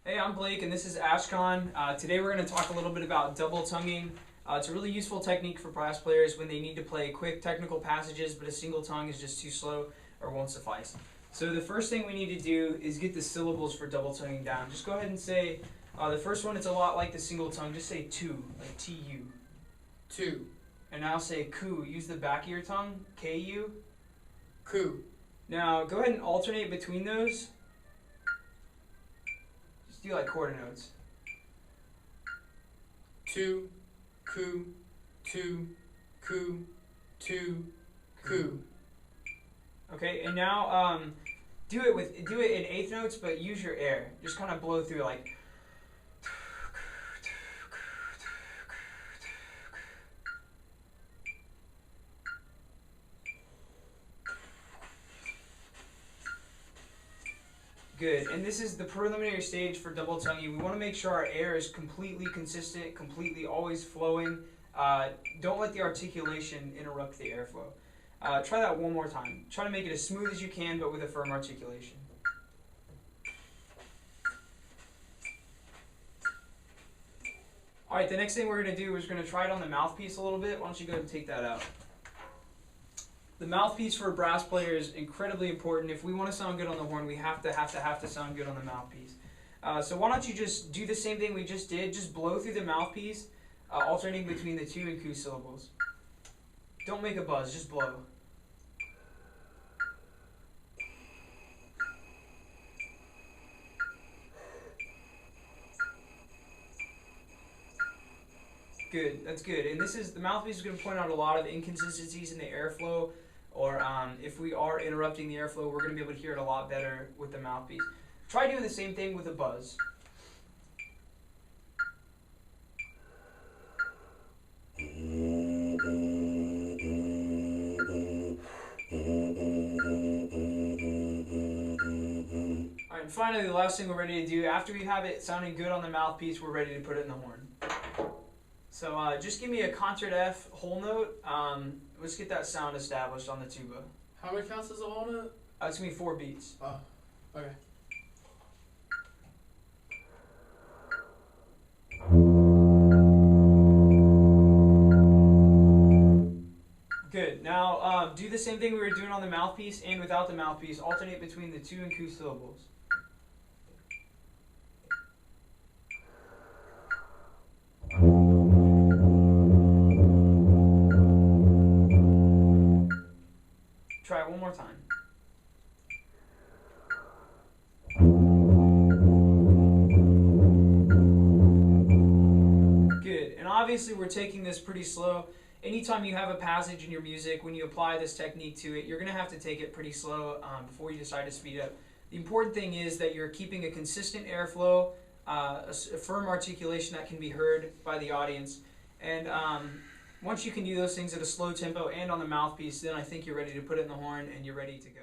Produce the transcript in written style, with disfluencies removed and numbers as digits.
Hey, I'm Blake, and this is Ashcon. Today we're going to talk a little bit about double tonguing. It's a really useful technique for brass players when they need to play quick technical passages, but a single tongue is just too slow or won't suffice. So the first thing we need to do is get the syllables for double tonguing down. Just go ahead and say, the first one, it's a lot like the single tongue. Just say tu, like T-U. Two. And now say ku. Use the back of your tongue, K-U. Ku. Now go ahead and alternate between those. Just do like quarter notes. Two. Ku. Two. Ku. Two. Ku. Okay, and now do it in eighth notes, but use your air. Just kind of blow through like. Good, and this is the preliminary stage for double tonguing. We want to make sure our air is completely consistent, completely always flowing. Don't let the articulation interrupt the airflow. Try that one more time. Try to make it as smooth as you can, but with a firm articulation. Alright, the next thing we're going to do is we're going to try it on the mouthpiece a little bit. Why don't you go ahead and take that out. The mouthpiece for a brass player is incredibly important. If we want to sound good on the horn, we have to sound good on the mouthpiece. So why don't you just do the same thing we just did. Just blow through the mouthpiece, alternating between the tu and ku syllables. Don't make a buzz, just blow. Good, that's good. And the mouthpiece is going to point out a lot of inconsistencies in the airflow, or if we are interrupting the airflow, we're going to be able to hear it a lot better with the mouthpiece. Try doing the same thing with a buzz. Alright, and finally, the last thing we're ready to do, after we have it sounding good on the mouthpiece, we're ready to put it in the horn. So just give me a concert F whole note. Let's get that sound established on the tuba. How many counts is a whole note? It's going to be 4 beats. Oh, okay. Good. Now do the same thing we were doing on the mouthpiece and without the mouthpiece. Alternate between the tu and ku syllables. Try it one more time. Good. And obviously we're taking this pretty slow. Anytime you have a passage in your music, when you apply this technique to it, you're going to have to take it pretty slow before you decide to speed up. The important thing is that you're keeping a consistent airflow, a firm articulation that can be heard by the audience. And once you can do those things at a slow tempo and on the mouthpiece, then I think you're ready to put it in the horn and you're ready to go.